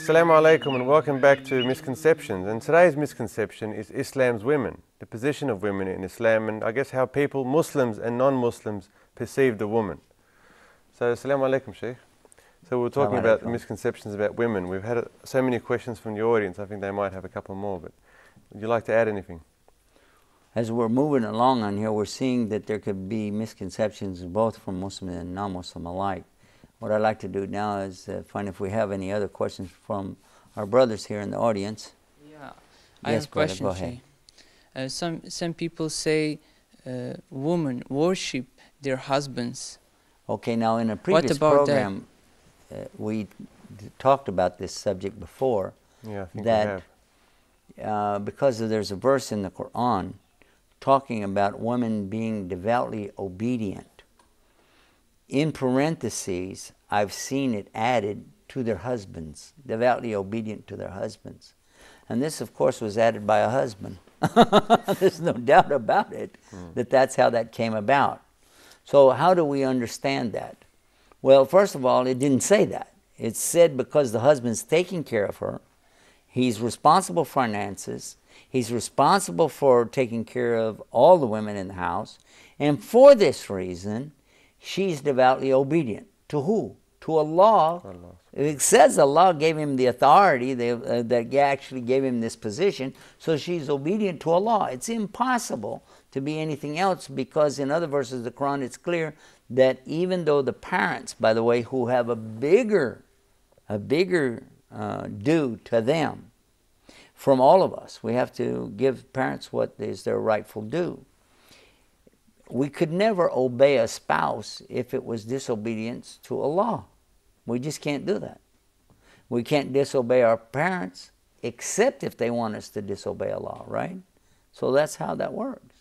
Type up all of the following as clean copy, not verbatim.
Assalamu alaikum and welcome back to Misconceptions. And today's misconception is Islam's women, the position of women in Islam, and I guess how people, Muslims and non-Muslims, perceive the woman. So, Assalamu alaikum, Sheikh. So we're talking about the misconceptions about women. We've had so many questions from the audience. I think they might have a couple more, but would you like to add anything? As we're moving along on here, we're seeing that there could be misconceptions both from Muslim and non-Muslim alike. What I'd like to do now is find if we have any other questions from our brothers here in the audience. Yeah, I have a question. Go ahead. Some people say women worship their husbands. Okay, now in a previous program, we talked about this subject before. Yeah, I think that we have. Because there's a verse in the Quran talking about women being devoutly obedient. In parentheses, I've seen it added to their husbands, devoutly obedient to their husbands. And this, of course, was added by a husband. There's no doubt about it, that that's how that came about. So how do we understand that? Well, first of all, it didn't say that. It said because the husband's taking care of her, he's responsible for finances, he's responsible for taking care of all the women in the house, and for this reason, she's devoutly obedient. To who? To Allah. It says Allah gave him the authority, that actually gave him this position, so she's obedient to Allah. It's impossible to be anything else, because in other verses of the Quran it's clear that even though the parents, by the way, who have a bigger due to them from all of us, we have to give parents what is their rightful due. We could never obey a spouse if it was disobedience to Allah. We just can't do that. We can't disobey our parents except if they want us to disobey Allah, right? So that's how that works.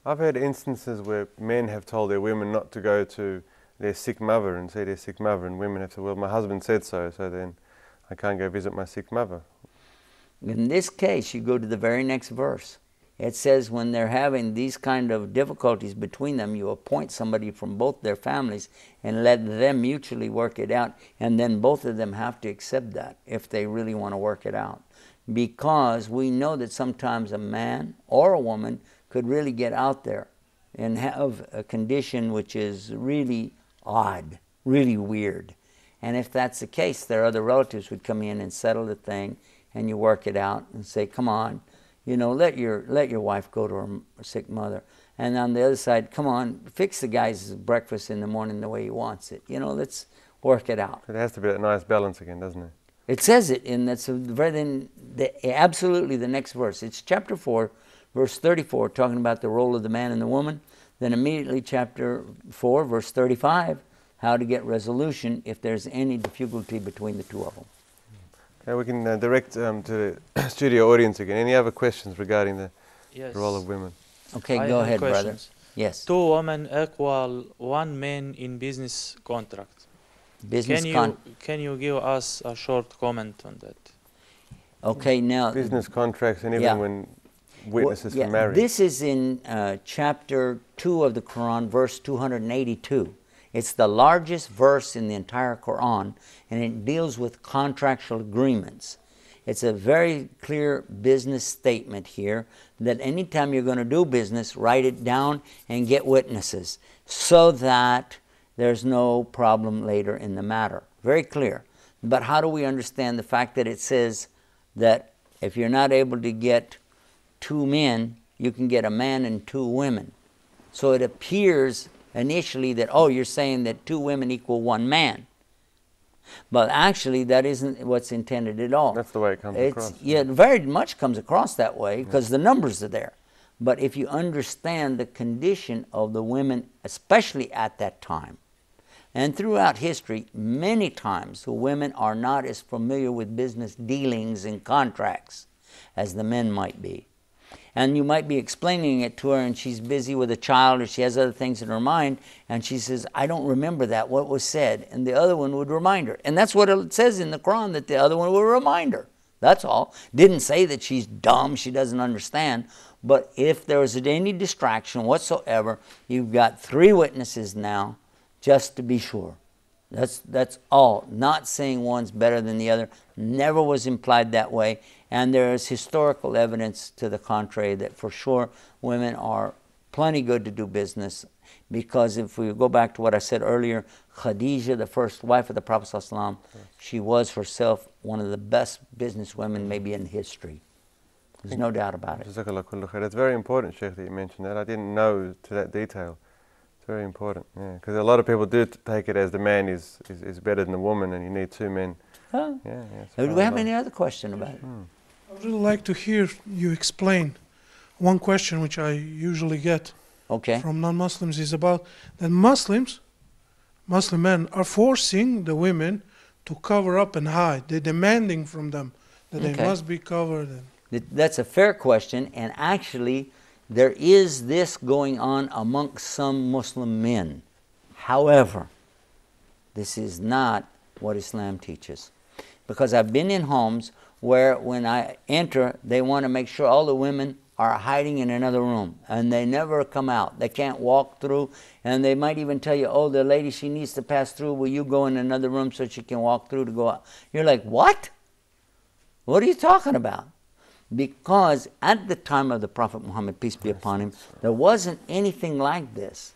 I've heard instances where men have told their women not to go to their sick mother and see their sick mother, and women have to, well, my husband said so, so then I can't go visit my sick mother. In this case, you go to the very next verse. It says when they're having these kind of difficulties between them, you appoint somebody from both their families and let them mutually work it out, and then both of them have to accept that if they really want to work it out. Because we know that sometimes a man or a woman could really get out there and have a condition which is really odd, really weird. And if that's the case, their other relatives would come in and settle the thing, and you work it out and say, come on, you know, let your wife go to her sick mother. And on the other side, come on, fix the guy's breakfast in the morning the way he wants it. You know, let's work it out. It has to be a nice balance again, doesn't it? It says it, and that's absolutely the next verse. It's chapter 4, verse 34, talking about the role of the man and the woman. Then immediately chapter 4, verse 35, how to get resolution if there's any difficulty between the two of them. Okay, we can direct to the studio audience again. Any other questions regarding the role of women? Okay, go ahead, brother. Yes. 2 women equal 1 man in business contract. Can you give us a short comment on that? Okay, now business contracts, and even when witnesses for marriage. This is in chapter 2 of the Quran, verse 282. It's the largest verse in the entire Quran, and it deals with contractual agreements. It's a very clear business statement here that anytime you're going to do business, write it down and get witnesses so that there's no problem later in the matter. Very clear. But how do we understand the fact that it says that if you're not able to get 2 men, you can get a man and 2 women? So it appears initially that, oh, you're saying that 2 women equal 1 man. But actually, that isn't what's intended at all. That's the way it comes across. Yeah, it very much comes across that way because the numbers are there. But if you understand the condition of the women, especially at that time, and throughout history, many times the women are not as familiar with business dealings and contracts as the men might be. And you might be explaining it to her and she's busy with a child or she has other things in her mind and she says, I don't remember that, what was said. And the other one would remind her. And that's what it says in the Quran, that the other one will remind her. That's all. Didn't say that she's dumb, she doesn't understand. But if there was any distraction whatsoever, you've got 3 witnesses now just to be sure. That's all. Not saying one's better than the other. Never was implied that way. And there is historical evidence to the contrary that for sure women are plenty good to do business. Because if we go back to what I said earlier, Khadija, the first wife of the Prophet ﷺ, she was herself one of the best business women maybe in history. There's no doubt about it. That's very important, Sheikh, that you mentioned that. I didn't know to that detail. It's very important, yeah. Because a lot of people do take it as the man is better than the woman and you need two men. Huh? Yeah, Do we have any other question about it? I'd really like to hear you explain one question which I usually get from non-Muslims is about that Muslim men are forcing the women to cover up and hide. They're demanding from them that they must be covered. That's a fair question, and actually there is this going on amongst some Muslim men. However, this is not what Islam teaches. Because I've been in homes where when I enter, they want to make sure all the women are hiding in another room, and they never come out. They can't walk through, and they might even tell you, oh, the lady, she needs to pass through. Will you go in another room so she can walk through to go out? You're like, what? What are you talking about? Because at the time of the Prophet Muhammad, peace be upon him, there wasn't anything like this,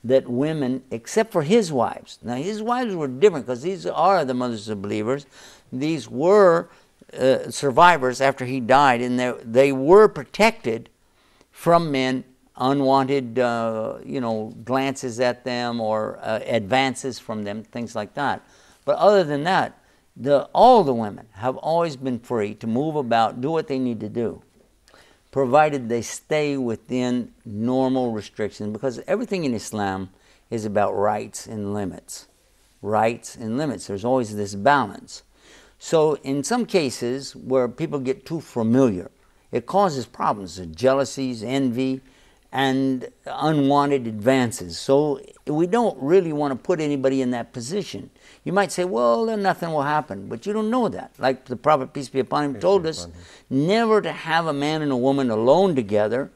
that women, except for his wives. Now, his wives were different because these are the mothers of believers. These were survivors after he died, and they were protected from men, unwanted glances at them or advances from them, things like that. But other than that, all the women have always been free to move about, do what they need to do, provided they stay within normal restrictions, because everything in Islam is about rights and limits. Rights and limits. There's always this balance. So in some cases where people get too familiar, it causes problems, jealousies, envy, and unwanted advances. So we don't really want to put anybody in that position. You might say, well, then nothing will happen, but you don't know that. Like the Prophet, peace be upon him, told us never to have a man and a woman alone together,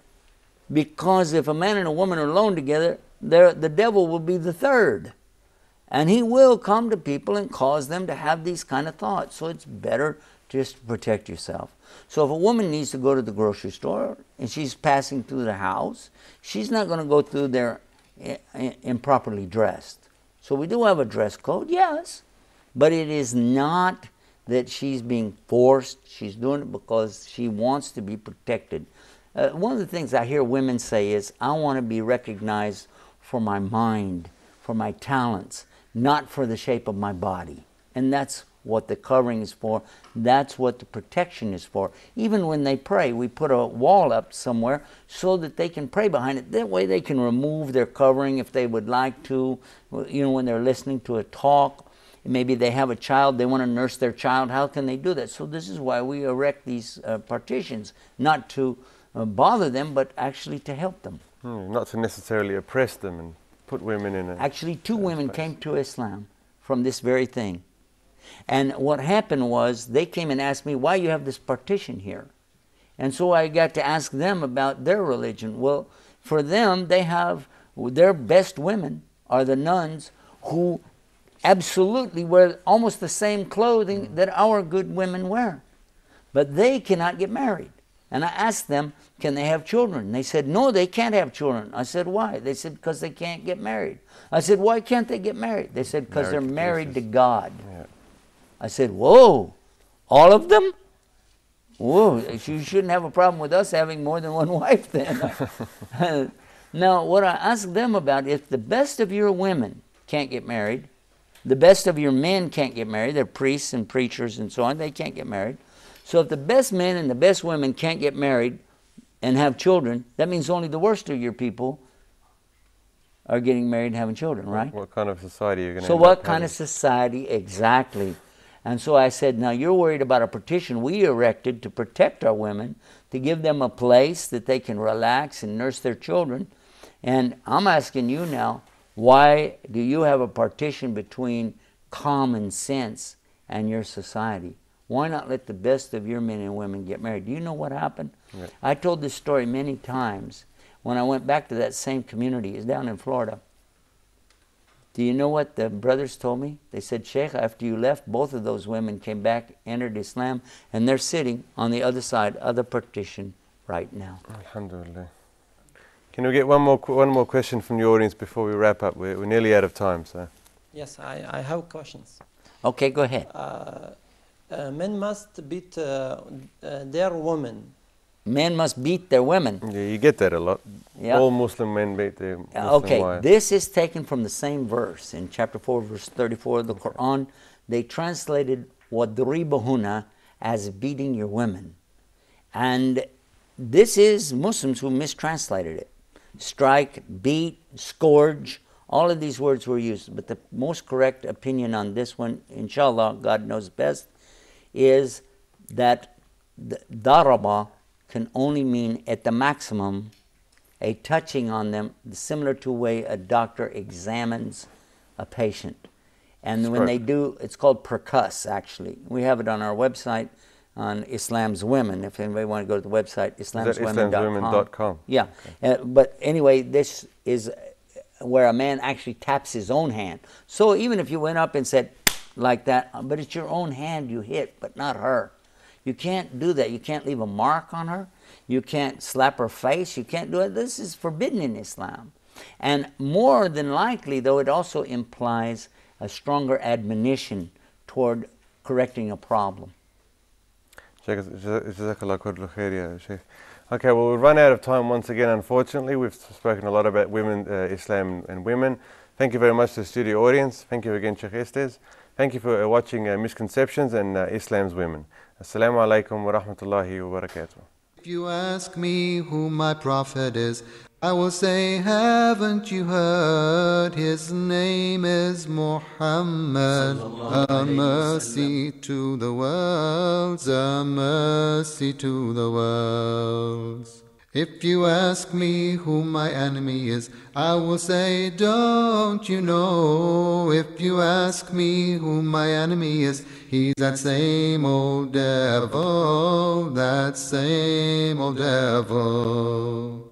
because if a man and a woman are alone together, the devil will be the third. And he will come to people and cause them to have these kind of thoughts. So it's better just to protect yourself. So if a woman needs to go to the grocery store and she's passing through the house, she's not going to go through there improperly dressed. So we do have a dress code, yes, but it is not that she's being forced. She's doing it because she wants to be protected. One of the things I hear women say is, I want to be recognized for my mind, for my talents, not for the shape of my body. And that's what the covering is for. That's what the protection is for. Even when they pray, we put a wall up somewhere so that they can pray behind it. That way they can remove their covering if they would like to, when they're listening to a talk. Maybe they have a child, they want to nurse their child. How can they do that? So this is why we erect these partitions, not to bother them, but actually to help them. Not to necessarily oppress them and put women in a... Actually, two women came to Islam from this very thing. And what happened was, they came and asked me, why you have this partition here? And so I got to ask them about their religion. Well, for them, they have, their best women are the nuns who absolutely wear almost the same clothing that our good women wear. But they cannot get married. And I asked them, can they have children? They said, no, they can't have children. I said, why? They said, because they can't get married. I said, why can't they get married? They said, because they're married to God. Yeah. I said, whoa, all of them? Whoa, you shouldn't have a problem with us having more than one wife then. Now, what I asked them about, if the best of your women can't get married, the best of your men can't get married, they're priests and preachers and so on, they can't get married. So if the best men and the best women can't get married and have children, that means only the worst of your people are getting married and having children, right? What kind of society are you going to So what kind of society, exactly. And so I said, now you're worried about a partition we erected to protect our women, to give them a place that they can relax and nurse their children. And I'm asking you now, why do you have a partition between common sense and your society? Why not let the best of your men and women get married? Do you know what happened? Yeah. I told this story many times when I went back to that same community. It's down in Florida. Do you know what the brothers told me? They said, Sheikh, after you left, both of those women came back, entered Islam, and they're sitting on the other side of the partition right now. Alhamdulillah. Can we get one more question from the audience before we wrap up? We're nearly out of time, so. Yes, I have questions. Okay, go ahead. Men must beat their women. Men must beat their women. Yeah, you get that a lot. Yep. All Muslim men beat their Muslim wives. This is taken from the same verse in chapter 4, verse 34 of the Quran. They translated وَضْرِبُهُنَّ as beating your women. And this is Muslims who mistranslated it. Strike, beat, scourge, all of these words were used. But the most correct opinion on this one, inshallah, God knows best, is that daraba can only mean at the maximum a touching on them, similar to the way a doctor examines a patient. And when they do, it's called percuss, actually. We have it on our website on Islam's Women. If anybody want to go to the website, islamswomen.com. Yeah. Okay. But anyway, this is where a man actually taps his own hand. So even if you went up and said like that, but it's your own hand you hit, but not her. You can't do that. You can't leave a mark on her. You can't slap her face. You can't do it. This is forbidden in Islam. And more than likely, though, it also implies a stronger admonition toward correcting a problem. Okay, well, we've run out of time once again, unfortunately. We've spoken a lot about women, Islam and women. Thank you very much to the studio audience. Thank you again, Sheikh Estes. Thank you for watching Misconceptions and Islam's Women. Assalamu alaikum wa rahmatullahi wa barakatuh. If you ask me who my prophet is, I will say, haven't you heard? His name is Muhammad, a mercy to the worlds, a mercy to the worlds. If you ask me who my enemy is, I will say, don't you know? If you ask me who my enemy is, he's that same old devil, that same old devil.